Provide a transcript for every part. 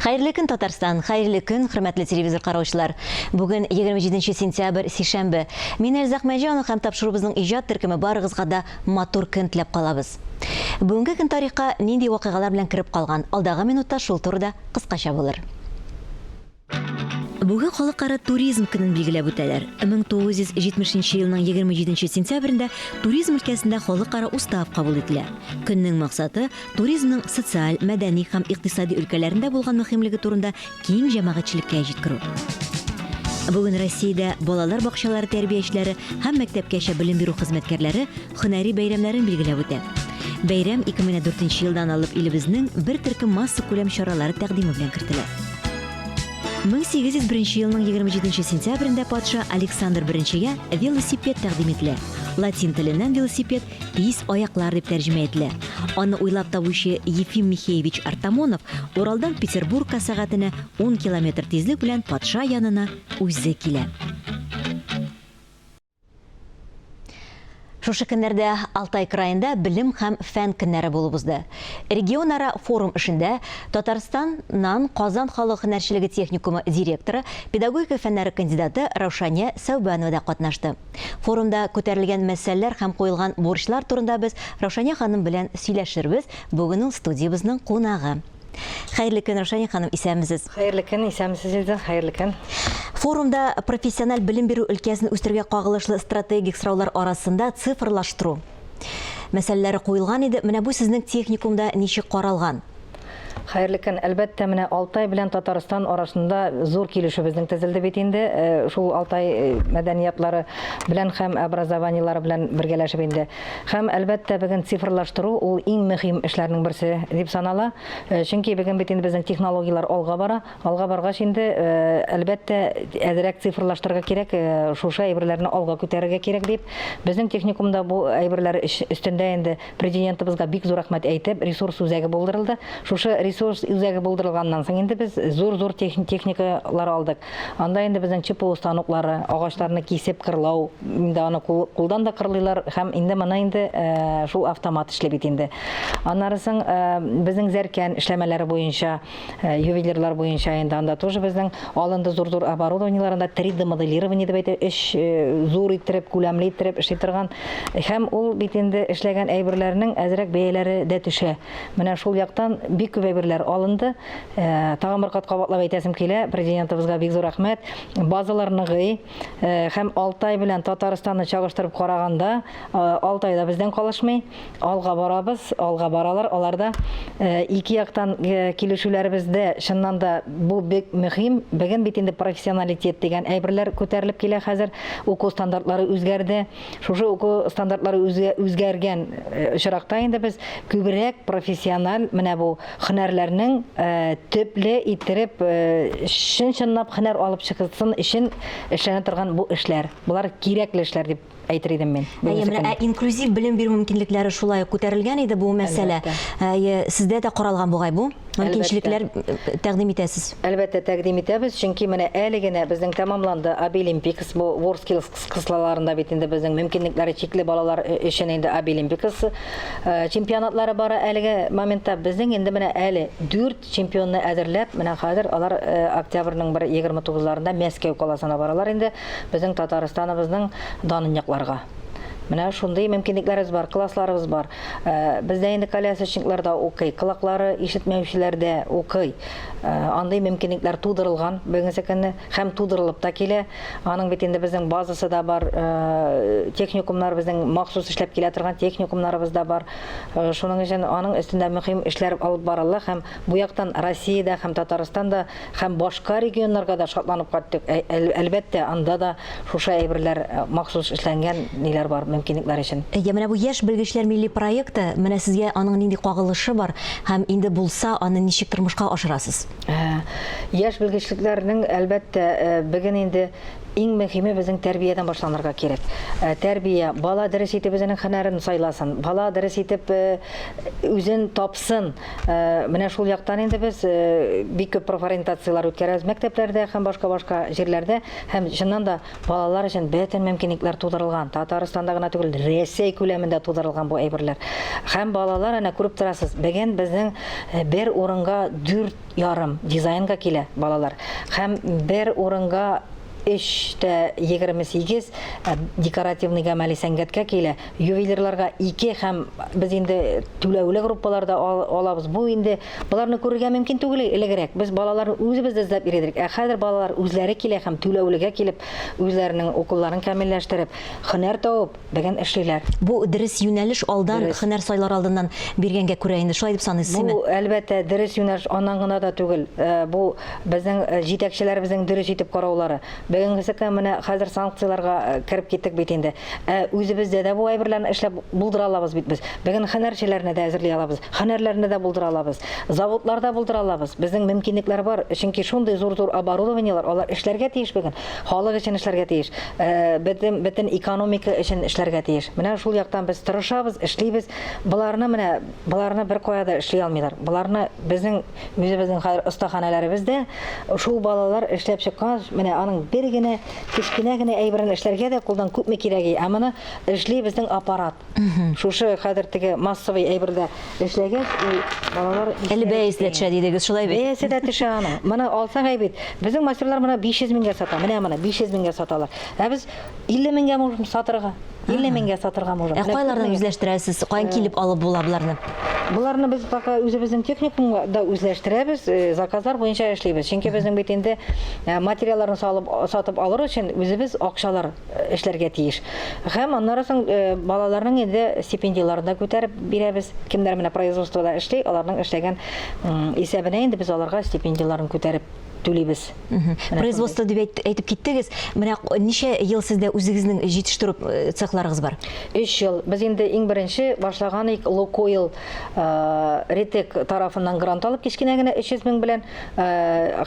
Хайырлы көн, Татарстан, хайырлы көн, хөрмәтле телевизор караучылар. Бүген 27 сентябрь, сишәмбе. Мин Элзах Мәҗанов һәм тапшырубызның иҗат төркеме барыгызга да матур көн теләп калабыз. Бүгенге көн тарихка нинди вакыйгалар белән кереп калган? Алдагы минутта шул турыда кыскача булыр. Бүген халыкара туризм көнен билгеләп үтәләр. 1970 елның 27 сентябрендә туризм өлкәсендә халыкара устав кабул ителә. Көннең максаты туризмның социаль, мәдәни һәм икътисади өлкәләрендә булган мөһимлеге турында киң җәмәгатьчелеккә җиткерү. Бүген Россиядә балалар бакчалары тәрбиячеләре һәм мәктәпкәчә белем бирү хезмәткәрләре һөнәри бәйрәмнәрен билгеләп үтә. Бәйрәм 2004 елдан алып илебезнең бер төркем масса күләм чаралары тәкъдиме белән кертелә. 1801 елның 27 сентябрендә патша Александр I-гә велосипед тәкъдим ителә. Латин теленнән велосипед тиз аяклар дип тәрҗемә ителә. Аны уйлап табучы Ефим Михеевич Артамонов Уралдан Петербургка сәгатенә 10 км тизлек белән патша янына үзе килә. Шушы көннәрдә Алтай краенда билим һәм фән көннәре булып узды. Регионара форум эшендә Татарстаннан Казан халык һөнәрчелеге техникумы директоры, педагогика фәннәре кандидаты Раушания Сәүбанова да катнашты. Форумда күтәрелгән мәсьәләләр һәм куелган бурычлар турында без Раушания ханым белән сөйләшербез. Бүген ул студиябызның кунагы. Хәерле көн, Раушания ханым, исәнмесез? Хәерле көн, исәнмесез, хәерле көн. Форумда профессиональ белем бирү өлкәсен үстерергә кагылышлы стратегик сораулар арасында цифрлаштыру мәсьәләләре куелган иде. Менә бу сезнең техникумда ничек каралган? Хәерле көн, әлбәттә, менә Алтай белән Татарстан арасында зур килешүбезнең төзелде бит инде. Шул Алтай мәдәниятлары белән һәм образованиелары белән бергәләшеп инде. Һәм әлбәттә бүген цифрлаштыру ул иң мөһим эшләрнең берсе дип санала. Чөнки бүген бит инде безнең технологиялар алга бара. Алга баргач инде әлбәттә әзрәк цифрлаштырырга кирәк, шушы әйберләрне алга күтәрергә кирәк дип. Безнең техникумда бу әйберләр өстендә инде президентыбызга бик зур рәхмәт әйтеп, ресурс үзәге булдырылды. Шушы ресурс үзәге булдырылганнан соң инде без зур техникалар алдык. Анда инде безнең ЧПУ станоклары, агачларны кисеп кырлау, инде аны кулдан да кырлыйлар һәм инде моны инде шул автомат эшләп бит инде. Аннары соң безнең зәркән эшләмәләре буенча, ювелирлар буенча инде анда тоже безнең алынды зур оборудованиеларында 3D моделирование дип әйтә, зур иттереп, күләмле иттереп эшли торган һәм ул бит инде эшләгән әйберләрнең әзрәк бәяләре дә төшә. Менә шул яктан бик күп әйберләр алынды. Тагын бер кат кабатлап әйтәсем килә, президентыбызга бик зур рәхмәт. Базалар ныгый һәм Алтай белән Татарстанны чагыштырып караганда, Алтайда бездән калышмый, алга барабыз, алга баралар. Аларда ике яктан килешүләребездә чыннан да бу бик мөһим. Бүген бит инде профессионалитет дигән әйберләр күтәрелеп килә хәзер. Уку стандартлары үзгәрде. Шушы уку стандартлары үзгәргән очракта инде без күбрәк профессиональ менә бу һөнәрләрнең төпле иттереп чын-чынлап һөнәр алып чыгылсын өчен эшләнә торган бу эшләр. Булар кирәкле эшләр дип әйтер идем мин. Инклюзив белем бирү мөмкинлекләре шулай күтәрелгән иде бу мәсьәлә. Сездә дә каралган бугай бу? Мөмкинлекләр тәкъдим итәсез? Әлбәттә тәкъдим итәбез, чөнки менә әле генә безнең тәмамланды Обилимпикс, бу WorldSkills кыслаларында бит инде безнең мөмкинлекләре чикле балалар өчен инде Обилимпикс чемпионатлары бара. Әлеге моментта безнең инде менә әле 4 чемпионны әзерләп, менә хәзер алар октябрьнең 29-ларында Мәскәү каласына баралар инде безнең Татарстаныбызның данын якларга. Менә шундый мөмкинлекләребез бар, классларыбыз бар. Бездә инде колясочникларда укый, колаклары ишетмәүчеләрдә укый. Андай мөмкинлекләр тудырылган бүгенге көнне һәм тудырылып та килә. Аның бит инде безнең базасы да бар, техникумнар безнең махсус эшләп килә торган техникумнарыбыз да бар. Шуның өчен аның өстендә мөһим эшләр алып барыла һәм бу яктан Россиядә һәм Татарстанда һәм башка регионнарга да шатланып кайттык. Әлбәттә анда да шушы әйберләр махсус эшләнгән ниләр бар. Мөмкинлекләр өчен. Менә бу яшь белгечләр милли проекты, менә сезгә аның нинди кагылышы бар һәм инде булса аны ничек тормышка ашырасыз? Яшь белгечләрнең әлбәттә бүген инде иң мөһиме безнең тәрбиядән башланырга кирәк. Тәрбия, бала дөрес итеп үзенең һөнәрен сайласын, бала дөрес итеп үзен тапсын. Менә шул яктан инде без бик күп профориентациялар үткәрәбез мәктәпләрдә һәм башка җирләрдә, һәм чыннан да балалар өчен бөтен мөмкинлекләр тудырылган. Татарстанда гына түгел, Рәсәй күләмендә тудырылган бу әйберләр. Һәм балалар әнә күреп торасыз, бүген безнең бер урынга 4,5 дизайнга килә балалар. Һәм бер урынга 3,28 декоративный гамәли сәнгатькә килә. Ювелирларга 2 һәм без инде түләүле группаларда алабыз. Бу инде буларны күрергә мөмкин түгел элегрәк. Без балаларны үзебез эзләп йөридек. Хәзер балалар үзләре килә һәм түләүлегә килеп үзләренең укулларын камилләштереп, һөнәр табып, бүген эшлиләр. Бу дөрес юнәлеш алдан һөнәр сайлар алдыннан биргәнгә күрә инде шулай дип саныйсызмы? Бу әлбәттә дөрес юнәлеш аннан гына да түгел. Бу безнең җитәкчеләребезнең дөрес итеп караулары. Бүгенгесекә менә хәзер санкцияларга кирип киттек бит инде. Үзебездә дә бу әйберләрне эшләп булдыра алабыз бит без. Бүген һөнәрчеләрне дә әзерли алабыз. Һөнәрләрне дә булдыра алабыз. Заводларда булдыра алабыз. Безнең мөмкинлекләр бар. Чөнки шундый зур оборудованиелар, алар эшләргә тиеш бүген. Халык өчен эшләргә тиеш. Бөтен экономика өчен эшләргә тиеш. Менә шул яктан без тырышабыз, эшлибез. Буларны бер кая да эшли алмыйлар. Буларны безнең үзебезнең хәзер остаханәләребездә шул балалар эшләп чыккан, менә аның бер генә кечкенә генә әйберен эшләргә дә кулдан күпме кирәге. Әмма эшли безнең аппарат. Шушы хәзер теге массовый әйбердә эшләгән балалар Әле бәясе төшә дидегез, шулай бит? Бәясе дә төшә аны. Моны алсаң әйбит. Безнең мастерлар моны 500 меңгә сата. Менә 500 меңгә саталар. Без 50 меңгә можем сатырга. 50 меңгә сатырга можем. Кайлардан үзләштерәсез? Каян килеп алып була буларны? Буларны без пока үзебезнең техникумда үзләштерәбез, заказлар буенча эшлибез. Чөнки безнең бит инде материалларны сатып алыр өчен үзебез акчалар эшләргә тиеш. Һәм аннан соң балаларның инде стипендияларын да күтәреп бирәбез. Кемнәр менә производствода эшли, аларның эшләгән исәбенә инде без аларга стипендияларын күтәреп түлибез. Производство дип әйтеп киттегез. Менә ничә ел сездә үзегезнең җитештерү цехларыгыз бар? 3 ел. Без инде иң беренче башлаган Лукойл Ретек тарафыннан грант алып кичкенә генә 300 мең белән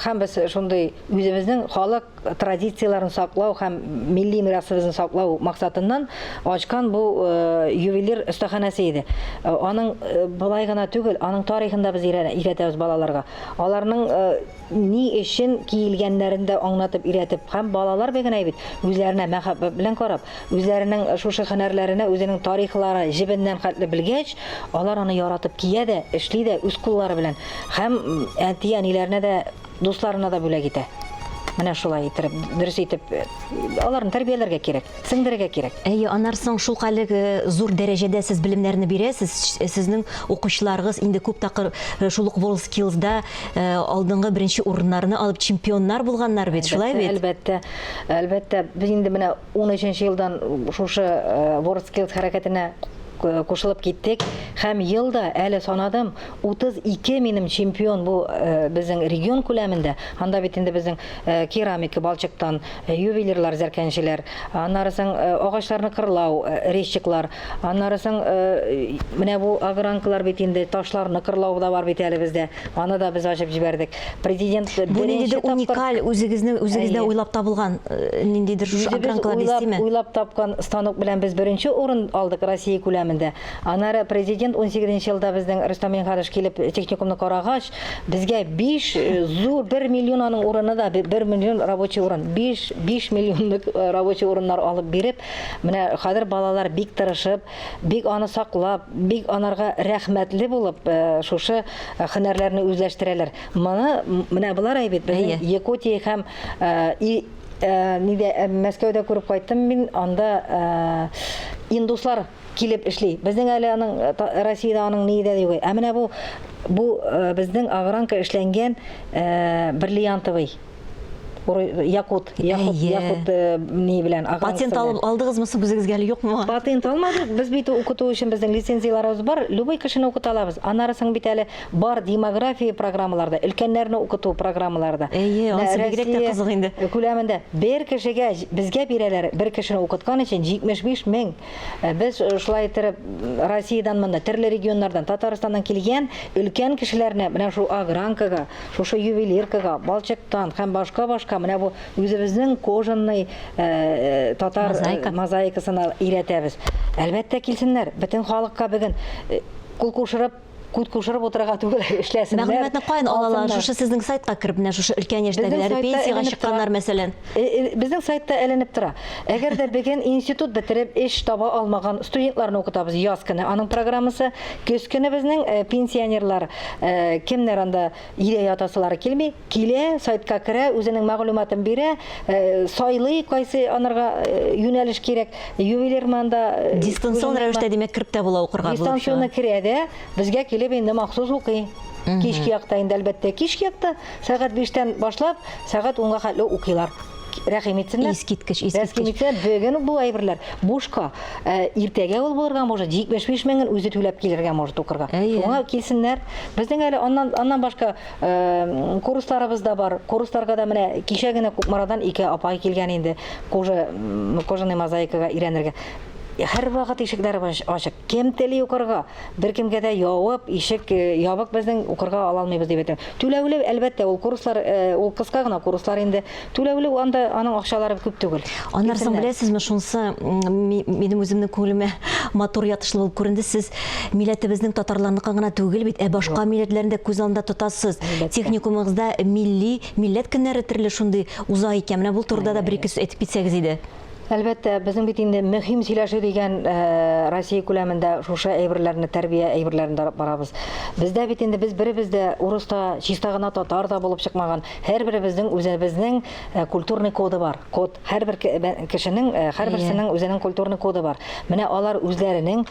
һәм без шундый үзебезнең халык традицияларын саклау һәм милли мирасыбызны саклау максатыннан ачкан бу ювелир остаханәсе иде. Аның булай гына түгел, аның тарихын да без өйрәтәбез балаларга. Аларның ни өчен киелгәннәрен дә аңлатып өйрәтеп, һәм балалар бегенә бит үзләренә мәхәббәт белән карап, үзләренең шушы һөнәрләренә, үзенең тарихлары җибеннән хәтле белгәч, алар аны яратып кия дә, эшли дә үз куллары белән. Һәм әти-әниләренә дә, дусларына да бүләк итә. Менә шулай итеп, дөрес итеп, аларны тәрбияләргә кирәк, сеңдерергә кирәк. Әйе, аннан соң шул кадәр зур дәрәҗәдә сез белемнәрне бирәсез. Сезнең укучыларыгыз инде күп тапкыр шул ук WorldSkills'да алдынгы беренче урыннарны алып чемпионнар булганнар бит, шулай бит? Әлбәттә, без инде менә 13нче елдан шушы WorldSkills хәрәкәтенә кушылып киттек һәм елда әле санадым 32 минем чемпион бу безнең регион күләмендә. Анда бит инде безнең керамика, балчыктан, ювелирлар, зәркәнчеләр, аннарысын агачларны кырлау, резчиклар, аннарысын менә бу агранкалар бит инде ташларны кырлау да бар бит әле бездә. Аны да без ачып җибәрдек. Президент бу ниндидер уникаль үзегездә уйлап табылган ниндидер шушы агранкалар дисеме? Уйлап тапкан станок белән без беренче урын алдык Россия күләмендә. Аннары президент 18нче елда безнең Рөстәм Миңнеханов килеп техникумны карагач, безгә 5 зур 1 миллион аның урыны да 1 миллион рабочий урын, 5 миллионлык рабочий урыннар алып биреп, менә хәзер балалар бик тырышып, бик аны саклап, бик анарга рәхмәтле булып, шушы һөнәрләрне үзләштерәләр. Менә булар әйбит, Якутия һәм Мәскәүдә күреп кайттым мин, анда индуслар килеп эшли. Безнең әле аның Россиядә аның ни дә юк. Менә бу безнең агранка эшләнгән бриллиантовый Якут ни белән патент алдыгызмы үзегезгә әле юкмы? Патент алмадык. Без бит укыту өчен безнең лицензияларыбыз бар. Любой кешене укыта алабыз. Аннарысын бит әле бар демография программаларда, өлкәннәрне укыту программаларда. Анысы бигрәк тә кызык инде. Күләмендә бер кешегә безгә бирәләр, бер кешене укыткан өчен 75 мең. Без шулай итеп Россиядән монда, төрле регионнардан, Татарстаннан килгән өлкән кешеләрне менә шу агранкага, шушы ювелиркага, балчыктан һәм башка башка менә бу үзебезнең кожаный татар мозаикасына өйрәтәбез. Әлбәттә килсеннәр, бөтен халыкка бүген кул кушырып күт кушырып отырырга түгел эшләсеннәр. Мәгълүматны каян алалар? Шушы сезнең сайтка кирип, менә шушы өлкән яшьтәгеләр, пенсияга чыкканнар мәсәлән. Безнең сайтта эленеп тора. Әгәр дә бүген институт бетереп эш таба алмаган студентларны укытабыз яз көне. Аның программасы көз көне безнең пенсионерлар кемнәр анда өйдә ятасылары килми, килә, сайтка керә, үзенең мәгълүматын бирә, сайлый кайсы анарга юнәлеш кирәк. Ювелирманда Дистанцион рәвештә димәк кирип тә була укырга булып. Дистанционна керә дә, безгә инде махсус укый. Кичке якта инде әлбәттә кичке якта сәгать 5-тән башлап сәгать 10-га хәтле укыйлар. Рәхим итсеннәр. Искиткеч. Бүген бу әйберләр бушка. Иртәгә ул булырга может 75 меңен үзе түләп килергә может укырга. Шуңа килсеннәр. Безнең әле аннан башка курсларыбыз да бар. Курсларга да менә кичә генә Кукмарадан 2 апай килгән инде. Кожаный мозаикага өйрәнергә. Һәр вакыт ишекләр ачык. Кем тели укырга, беркемгә дә явып, ишек ябык безнең укырга ала алмыйбыз дип әйтәм. Түләүле әлбәттә ул курслар, ул кыска гына курслар инде. Түләүле анда аның акчалары күп түгел. Аннарсын беләсезме, шунсы минем үземнең күңелемә матур ятышлы булып күренде. Сез милләтебезнең татарларныкы гына түгел бит, башка милләтләрне дә күз алдында тотасыз. Техникумыгызда милләт көннәре төрле шундый уза икән. Менә бу турыда да бер-ике сүз әйтеп китсәгез иде. Әлбәттә, безнең бит инде мөһим сөйләшү дигән Россия күләмендә шушы әйберләрне, тәрбия әйберләрендә барабыз. Бездә бит инде без беребез дә урыста, чиста гына татар да булып чыкмаган. Һәрберебезнең үзебезнең культурный коды бар. Код һәрбер кешенең, һәрберсенең үзенең культурный коды бар. Менә алар үзләренең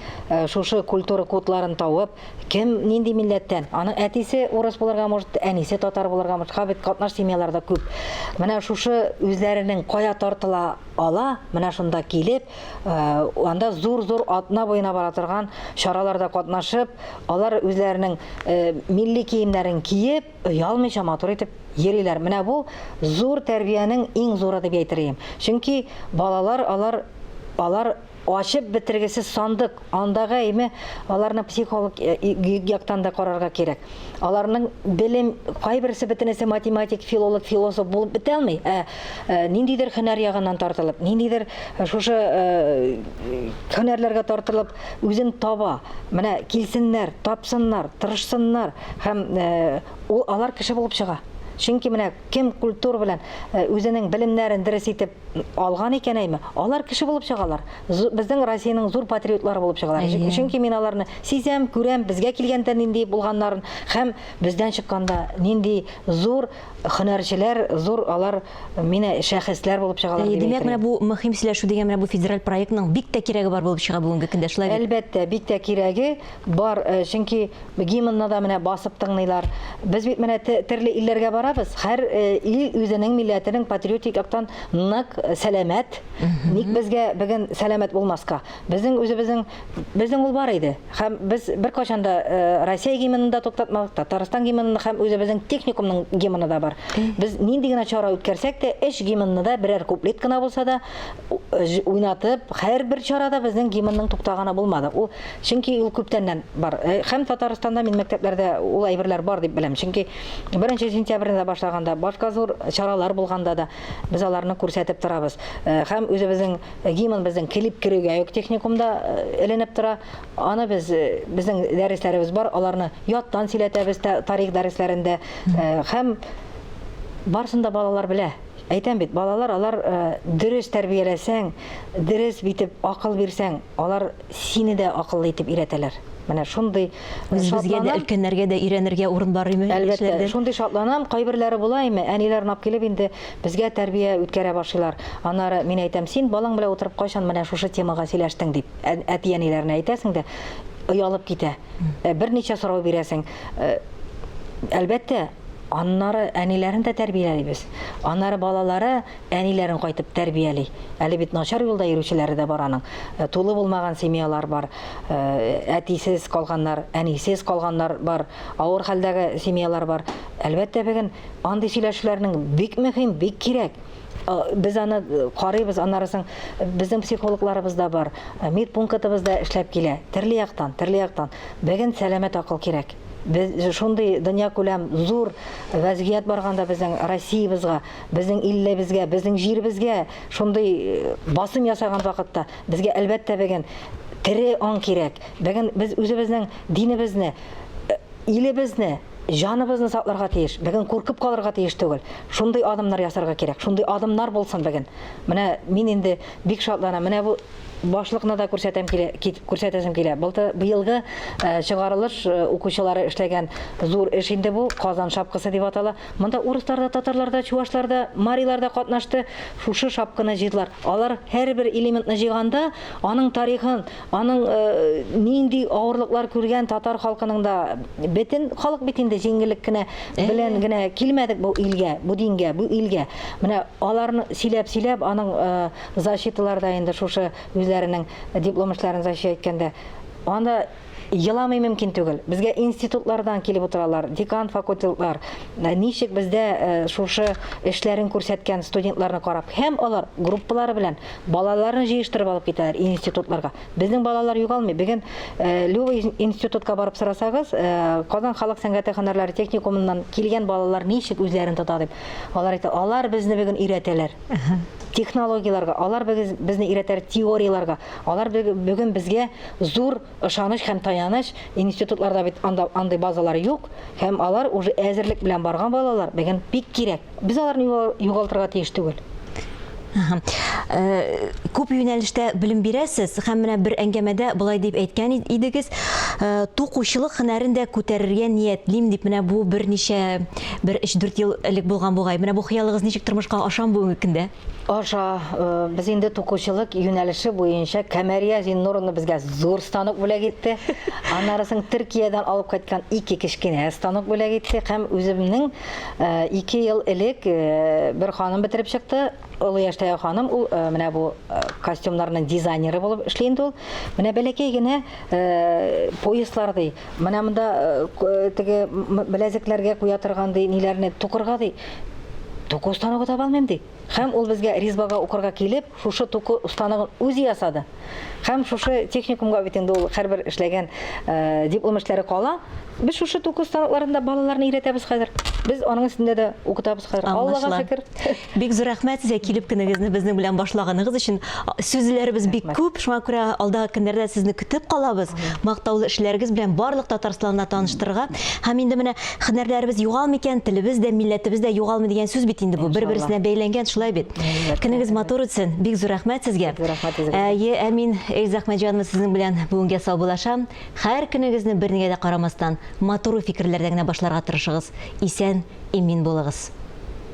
шушы культура кодларын табып, кем нинди милләттән, аның әтисе урыс булырга может, әнисе татар булырга может, хәбит катнаш семьяларда күп. Менә шушы үзләренең кая тартыла ала, менә шунда килеп, анда зур-зур атна буена бара торган чараларда катнашып, алар үзләренең милли киемнәрен киеп, оялмыйча матур итеп йөриләр. Менә бу зур тәрбиянең иң зуры дип әйтергә. Чөнки балалар алар ачып бетергесез сандык, андагы әйме аларны психолог яктан да карарга кирәк. Аларның белем кайберсе бөтенесе математик, филолог, философ булып бетә алмый. Ниндидер һөнәр ягыннан тартылып, ниндидер шушы һөнәрләргә тартылып үзен таба. Менә килсеннәр, тапсыннар, тырышсыннар һәм алар кеше булып чыга. Чөнки менә кем культура белән үзенең белемнәрен дөрес итеп алган икән әйме, алар кеше булып чыгалар. Безнең Россиянең зур патриотлары булып чыгалар. Чөнки мин аларны сизәм, күрәм, безгә килгәндә нинди булганнарын һәм бездән чыкканда нинди зур һөнәрчеләр, зур алар мине шәхесләр булып чыгалар. Димәк, менә бу мөһим сөйләшү дигән менә бу федераль проектның бик тә кирәге бар булып чыга бүгенге көндә. Шулай бит? Әлбәттә, бик тә кирәге бар, чөнки гимнны да менә басып тыңлыйлар. Без бит менә төрле илләргә барабыз. Һәр ил үзенең милләтенең патриотик яктан нык сәламәт. Ник безгә бүген сәламәт булмаска? Безнең ул бар иде. Һәм без беркайчан да Россия гимнын да туктатмадык, Татарстан гимнын һәм үзебезнең техникумның гимны да бар. Без нинди генә чара үткәрсәк тә, эш гимнны да берәр куплет кына булса да уйнатып, һәрбер чарада безнең гимнның туктаганы булмады. Ул чөнки ул күптәннән бар. Һәм Татарстанда мин мәктәпләрдә ул әйберләр бар дип беләм. Чөнки 1 сентябрьдә башлаганда, башка зур чаралар булганда да без аларны күрсәтеп торабыз. Һәм үзебезнең гимн безнең клип кирәгә юк техникумда эленеп тора. Аны безнең дәресләребез бар, аларны яттан сөйләтәбез тарих дәресләрендә. Һәм барсында балалар белә. Әйтәм бит, балалар алар дөрес тәрбияләсәң, дөрес битеп акыл бирсәң, алар сине дә акыллы итеп өйрәтәләр. Менә шундый безгә дә өлкәннәргә дә өйрәнергә урын бар име? Әлбәттә, шундый шатланам, кайберләре була име, әниләр нап килеп инде безгә тәрбия үткәрә башлыйлар. Аннары мин әйтәм, син балаң белән утырып кайчан менә шушы темага сөйләштең дип, әти-әниләренә әйтәсең дә, оялып китә. Берничә сорау бирәсең. Әлбәттә, аннары әниләрен дә тәрбияләйбез. Аннары балалары әниләрен кайтып тәрбияли. Әле бит начар юлда йөрүчеләре дә бар аның. Тулы булмаган семьялар бар. Әтисез калганнар, әнисез калганнар бар. Авыр хәлдәге семьялар бар. Әлбәттә, бүген андый сөйләшүләрнең бик мөһим, бик кирәк. Без аны карыйбыз, аннарысын безнең психологларыбыз да бар. Медпунктыбыз да эшләп килә. Төрле яктан. Бүген сәламәт акыл кирәк. Без шундый дөнья күләм зур вазгият барганда безнең Россиябызга, безнең иллебезгә, безнең җиребезгә шундый басым ясаган вакытта безгә әлбәттә бегән тере ан кирәк. Бегән без үзебезнең динебезне, илебезне, жаныбызны сакларга тиеш. Бегән куркып калырга тиеш түгел. Шундый адымнар ясарга кирәк. Шундый адымнар булсын бегән. Менә мин инде бик шатланам. Менә бу башлыкны да күрсәтәсем килә. Быелгы чыгарылыш укучылары эшләгән зур эш инде бу Казан шапкасы дип атала. Монда урыслар да, татарлар да, чуашлар да, марилар да катнашты. Шушы шапканы җыйдылар. Алар һәрбер элементны җыйганда, аның тарихын, аның нинди авырлыклар күргән татар халкының да бөтен халык бит инде җиңеллек кенә белән генә килмәдек бу илгә, бу дингә, бу илгә. Менә аларны сөйләп аның защиталар да инде шушы үзләренең диплом эшләрен защиткәндә анда еламый мөмкин түгел. Безгә институтлардан килеп утыралар, декан факультетлар. Ничек бездә шушы эшләрен күрсәткән студентларны карап, һәм алар группалары белән балаларны җыештырып алып китәләр институтларга. Безнең балалар югалмый. Бүген любой институтка барып сорасагыз, Казан халык сәнгате һөнәрләре техникумыннан килгән балалар ничек үзләрен тота дип. Алар әйтә, алар безне бүген өйрәтәләр. Технологияларга, алар безне өйрәтәр теорияларга. Алар бүген безгә зур ышаныч һәм таяныч. Институтларда бит андай базалары юк, һәм алар уже әзерлек белән барган балалар. Бүген бик кирәк. Без аларны югалтырга тиеш түгел. Күп юнәлештә белем бирәсез һәм менә бер әңгәмәдә булай дип әйткән идегез, тукучылык һөнәрен дә күтәрергә ниятлим дип менә бу берничә 3-4 ел элек булган бугай. Менә бу хыялыгыз ничек тормышка ашам бүгенге көндә? Аша без инде тукучылык юнәлеше буенча Камәрия Зиннуровна безгә зур станок бүләк итте. Аннарысын Төркиядән алып кайткан 2 кечкенә станок бүләк итте һәм үземнең 2 ел элек бер ханым бетереп чыкты. Олы яшьтәге ханым, ул менә бу костюмнарның дизайнеры булып эшли инде ул. Менә бәләкәй генә пояслар ди. Менә монда теге беләзекләргә куя торган ди, ниләрне тукырга ди. Туку станогы таба алмыйм ди. Һәм ул безгә ризбага укырга килеп, шушы туку станогын үзе ясады. Һәм шушы техникумга бит инде ул һәрбер эшләгән диплом эшләре кала. Без шушы туку станокларында балаларны өйрәтәбез хәзер. Без аның өстендә дә укытабыз хәзер. Аллага шөкер. Бик зур рәхмәт сезгә килеп көнегезне безнең белән башлаганыгыз өчен. Сүзләребез бик күп, шуңа күрә алдагы көннәрдә сезне көтеп калабыз. Мактаулы эшләрегез белән барлык Татарстанны таныштырырга. Һәм инде менә һөнәрләребез югалмый икән, телебез дә, милләтебез дә югалмый дигән сүз бит инде бу. Бер-берсенә бәйләнгән шулай бит. Көнегез матур үтсен. Бик зур рәхмәт сезгә. Әмин Әйзәхмәтҗанова сезнең белән бүгенгә саубуллашам. Һәр көнегезне бернигә дә карамастан матур фикерләрдән генә башларга тырышыгыз. Исән, имин булыгыз.